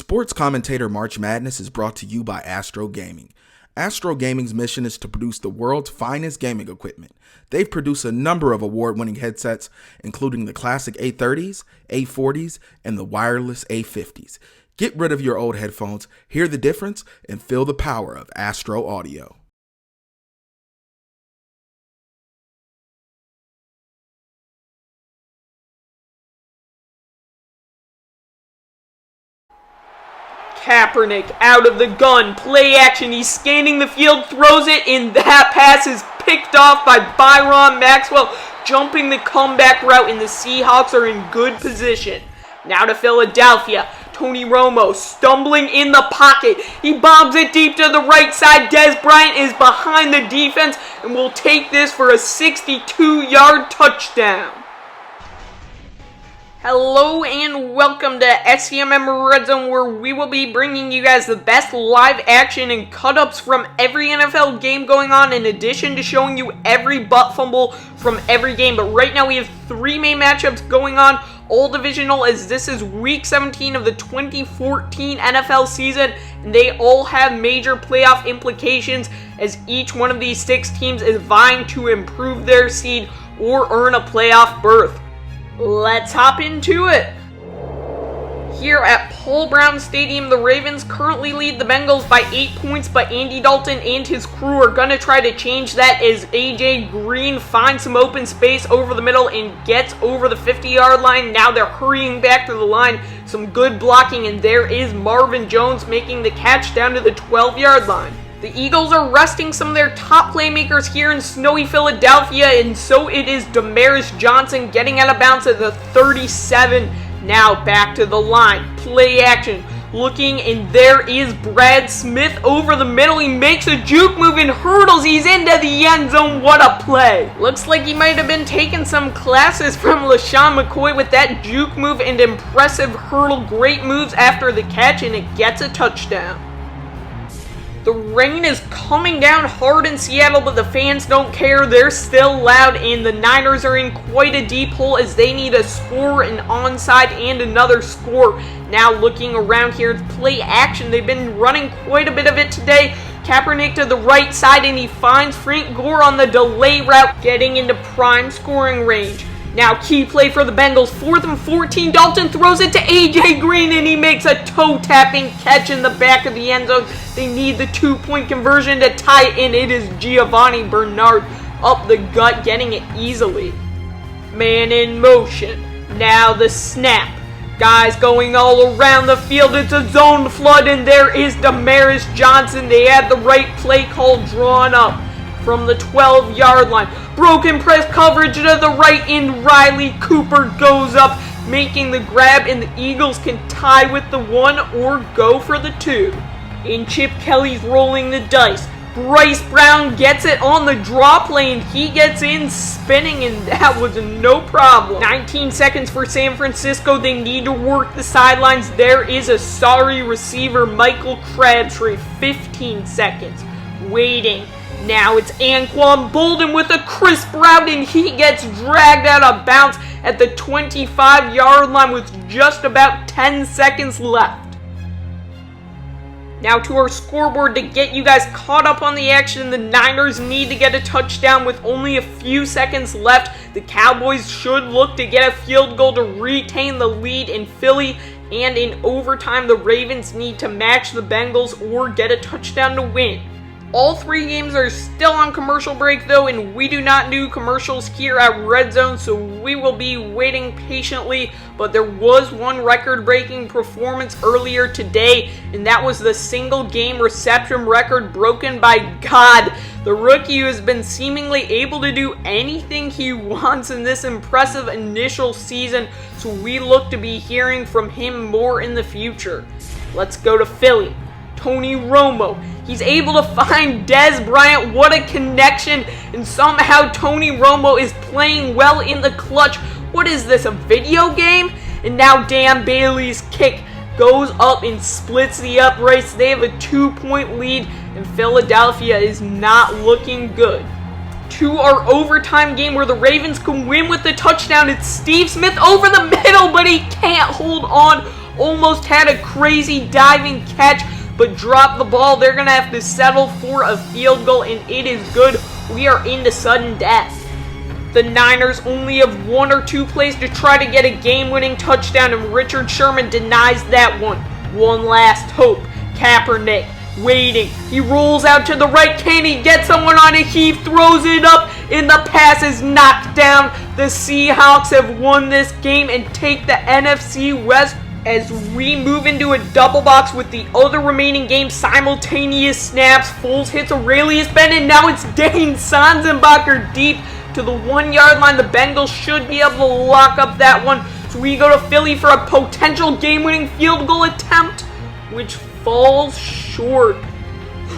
Sports Commentator March Madness is brought to you by AstroGaming. AstroGaming's mission is to produce the world's finest gaming equipment. They've produced a number of award-winning headsets, including the classic A30s, A40s, and the wireless A50s. Get rid of your old headphones, hear the difference, and feel the power of Astro Audio. Kaepernick out of the gun, play action, he's scanning the field, throws it, and that pass is picked off by Byron Maxwell, jumping the comeback route, and the Seahawks are in good position. Now to Philadelphia, Tony Romo stumbling in the pocket, he bombs it deep to the right side, Dez Bryant is behind the defense, and will take this for a 62-yard touchdown. Hello and welcome to SCMM Red Zone, where we will be bringing you guys the best live action and cut-ups from every NFL game going on, in addition to showing you every butt fumble from every game. But right now we have three main matchups going on, all divisional, as this is week 17 of the 2014 NFL season, and they all have major playoff implications, as each one of these 6 teams is vying to improve their seed or earn a playoff berth. Let's hop into it. Here at Paul Brown Stadium, the Ravens currently lead the Bengals by 8 points, but Andy Dalton and his crew are going to try to change that as AJ Green finds some open space over the middle and gets over the 50-yard line. Now they're hurrying back to the line. Some good blocking, and there is Marvin Jones making the catch down to the 12-yard line. The Eagles are resting some of their top playmakers here in snowy Philadelphia, and so it is Demaris Johnson getting out of bounds at the 37. Now back to the line. Play action. Looking, and there is Brad Smith over the middle. He makes a juke move and hurdles. He's into the end zone. What a play. Looks like he might have been taking some classes from LaShawn McCoy with that juke move and impressive hurdle. Great moves after the catch, and it gets a touchdown. The rain is coming down hard in Seattle, but the fans don't care. They're still loud, and the Niners are in quite a deep hole as they need a score, an onside, and another score. Now looking around here, it's play action. They've been running quite a bit of it today. Kaepernick to the right side, and he finds Frank Gore on the delay route, getting into prime scoring range. Now key play for the Bengals, 4th and 14, Dalton throws it to AJ Green, and he makes a toe-tapping catch in the back of the end zone. They need the 2-point conversion to tie it in. It is Giovanni Bernard up the gut, getting it easily. Man in motion. Now the snap. Guys going all around the field. It's a zone flood, and there is Demaris Johnson. They had the right play call drawn up from the 12-yard line. Broken press coverage to the right, and Riley Cooper goes up, making the grab, and the Eagles can tie with the 1 or go for the 2. And Chip Kelly's rolling the dice. Bryce Brown gets it on the draw play, and he gets in spinning, and that was no problem. 19 seconds for San Francisco. They need to work the sidelines. There is a sorry receiver, Michael Crabtree. 15 seconds. Waiting. Now it's Anquan Bolden with a crisp route, and he gets dragged out of bounds at the 25-yard line with just about 10 seconds left. Now to our scoreboard to get you guys caught up on the action. The Niners need to get a touchdown with only a few seconds left. The Cowboys should look to get a field goal to retain the lead in Philly. And in overtime, the Ravens need to match the Bengals or get a touchdown to win. All 3 games are still on commercial break though, and we do not do commercials here at Red Zone, so we will be waiting patiently. But there was one record-breaking performance earlier today, and that was the single game reception record broken by God. The rookie who has been seemingly able to do anything he wants in this impressive initial season, so we look to be hearing from him more in the future. Let's go to Philly. Tony Romo. He's able to find Dez Bryant. What a connection. And somehow Tony Romo is playing well in the clutch. What is this, a video game? And now Dan Bailey's kick goes up and splits the uprights. They have a 2-point lead, and Philadelphia is not looking good. To our overtime game where the Ravens can win with the touchdown. It's Steve Smith over the middle, but he can't hold on. almost had a crazy diving catch, but dropped the ball. They're going to have to settle for a field goal, and it is good. We are into sudden death. The Niners only have one or two plays to try to get a game-winning touchdown, and Richard Sherman denies that one. One last hope. Kaepernick waiting. He rolls out to the right. Can he get someone on it? He throws it up, and the pass is knocked down. The Seahawks have won this game and take the NFC West as we move into a double box with the other remaining game. Simultaneous snaps. Foles hits Aurelius Ben, and now it's Dane Sanzenbacher deep to the 1 yard line. The Bengals should be able to lock up that one. So we go to Philly for a potential game-winning field goal attempt, which falls short.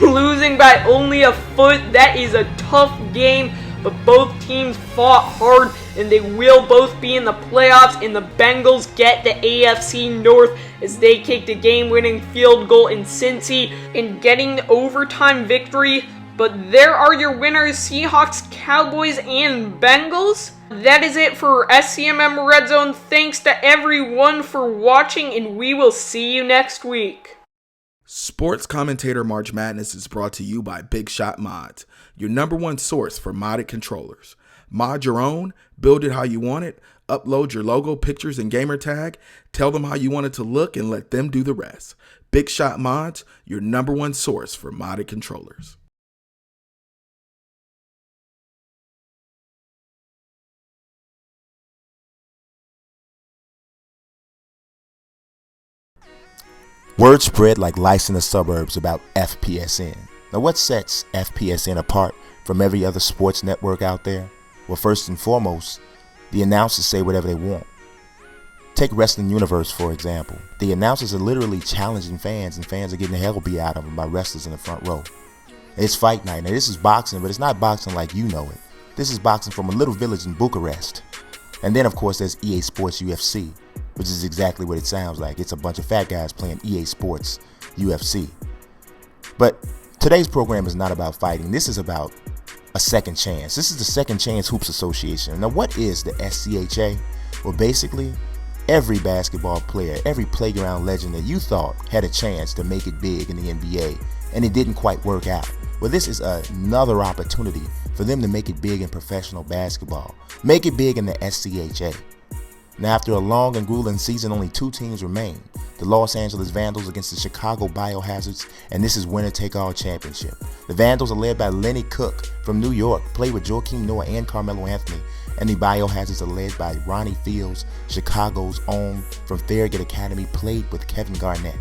Losing by only a foot. That is a tough game, but both teams fought hard, and they will both be in the playoffs, and the Bengals get the AFC North as they kicked a game-winning field goal in Cincy and getting the overtime victory. But there are your winners, Seahawks, Cowboys, and Bengals. That is it for SCMM Red Zone. Thanks to everyone for watching, and we will see you next week. Sports Commentator March Madness is brought to you by BigShotModz, your #1 source for modded controllers. Mod your own, build it how you want it, upload your logo, pictures, and gamer tag, tell them how you want it to look, and let them do the rest. BigShotModz, your #1 source for modded controllers. Word spread like lice in the suburbs about FPSN. Now what sets FPSN apart from every other sports network out there? Well, first and foremost, the announcers say whatever they want. Take Wrestling Universe, for example. The announcers are literally challenging fans, and fans are getting the hell beat out of them by wrestlers in the front row. It's fight night. Now this is boxing, but it's not boxing like you know it. This is boxing from a little village in Bucharest. And then of course there's EA Sports UFC, which is exactly what it sounds like. It's a bunch of fat guys playing EA Sports UFC. But today's program is not about fighting. This is about a second chance. This is the Second Chance Hoops Association. Now what is the SCHA? Well, basically, every basketball player, every playground legend that you thought had a chance to make it big in the NBA, and it didn't quite work out. Well, this is another opportunity for them to make it big in professional basketball. Make it big in the SCHA. Now, after a long and grueling season, only two teams remain. The Los Angeles Vandals against the Chicago Biohazards, and this is winner-take-all championship. The Vandals are led by Lenny Cook from New York, played with Joakim Noah and Carmelo Anthony, and the Biohazards are led by Ronnie Fields, Chicago's own, from Farragut Academy, played with Kevin Garnett.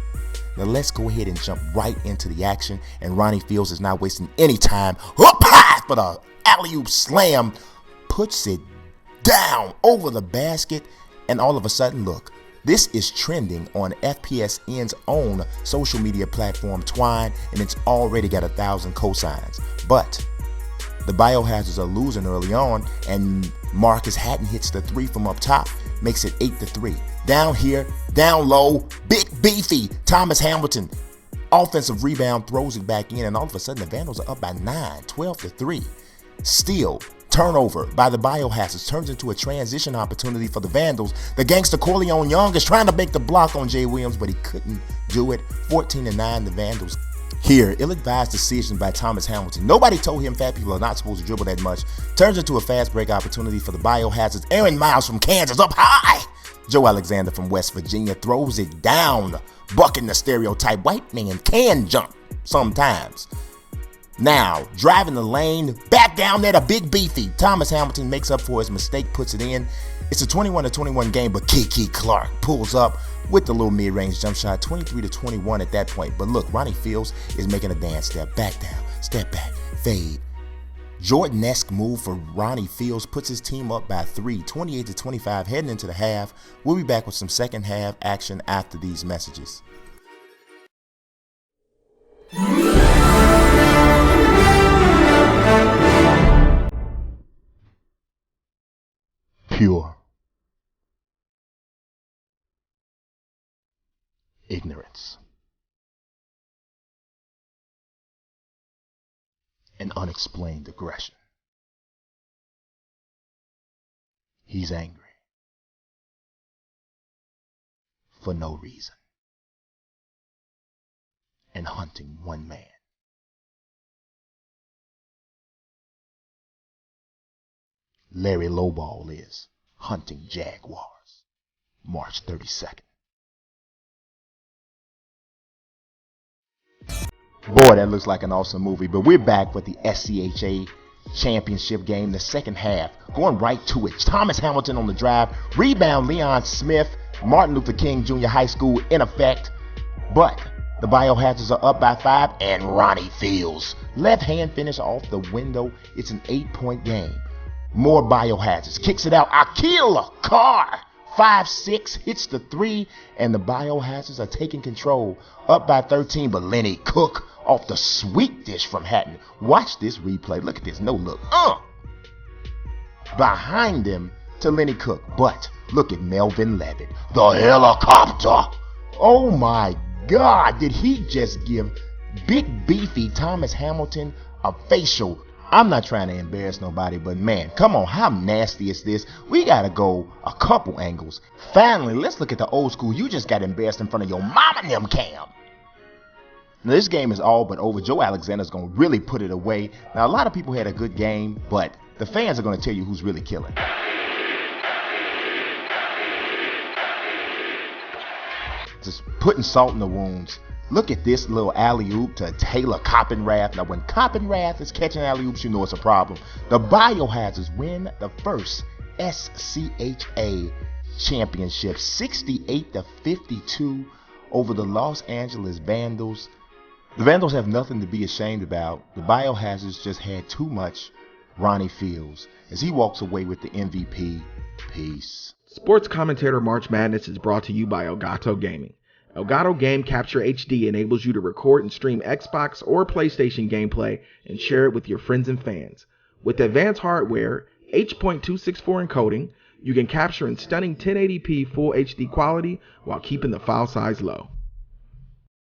Now let's go ahead and jump right into the action, and Ronnie Fields is not wasting any time. Up high for the alley-oop slam, puts it down over the basket, and all of a sudden, look, this is trending on FPSN's own social media platform, Twine, and it's already got 1,000 cosigns. But the Biohazards are losing early on, and Marcus Hatton hits the three from up top, makes it 8-3. Down here, down low, big beefy Thomas Hamilton, offensive rebound, throws it back in, and all of a sudden the Vandals are up by 9, 12-3. Still, turnover by the Biohazards turns into a transition opportunity for the Vandals. The gangster Corleone Young is trying to make the block on Jay Williams, but he couldn't do it. 14-9, the Vandals. Here, ill-advised decision by Thomas Hamilton. Nobody told him fat people are not supposed to dribble that much. Turns into a fast break opportunity for the Biohazards. Aaron Miles from Kansas up high. Joe Alexander from West Virginia throws it down, bucking the stereotype white man can jump sometimes. Now, driving the lane, back down there to big beefy. Thomas Hamilton makes up for his mistake, puts it in. It's a 21-21 game, but Kiki Clark pulls up with the little mid-range jump shot, 23-21 at that point. But look, Ronnie Fields is making a dance step, back down, step back, fade. Jordan-esque move for Ronnie Fields puts his team up by 3, 28-25, heading into the half. We'll be back with some second half action after these messages. Pure ignorance. An unexplained aggression. He's angry. for no reason and hunting one man. Larry Lowball is Hunting Jaguars, March 32nd. Boy, that looks like an awesome movie, but we're back with the SCHA championship game, the second half, going right to it. Thomas Hamilton on the drive, rebound Leon Smith, Martin Luther King Jr. High School in effect, but the Biohazards are up by 5, and Ronnie Fields, left hand finish off the window. It's an 8-point game. More Biohazards, kicks it out, Akil Carr, 5'6", hits the 3, and the Biohazards are taking control, up by 13, but Lenny Cook off the sweet dish from Hatton. Watch this replay. Look at this. No look. Behind him to Lenny Cook. But look at Melvin Levitt. The helicopter. Oh my God. Did he just give big beefy Thomas Hamilton a facial? I'm not trying to embarrass nobody, but man, come on. How nasty is this? We got to go a couple angles. Finally, let's look at the old school. You just got embarrassed in front of your mama and them cam. Now, this game is all but over. Joe Alexander's going to really put it away. Now, a lot of people had a good game, but the fans are going to tell you who's really killing. Just putting salt in the wounds. Look at this little alley-oop to Taylor Coppenrath. Now, when Coppenrath is catching alley-oops, you know it's a problem. The Biohazards win the first SCHA championship, 68-52 over the Los Angeles Vandals. The Vandals have nothing to be ashamed about. The Biohazards just had too much. Ronnie Fields, as he walks away with the MVP. Peace. Sports Commentator March Madness is brought to you by ElgatoGaming. Elgato GameCapture HD enables you to record and stream Xbox or PlayStation gameplay and share it with your friends and fans. With advanced hardware, H.264 encoding, you can capture in stunning 1080p Full HD quality while keeping the file size low.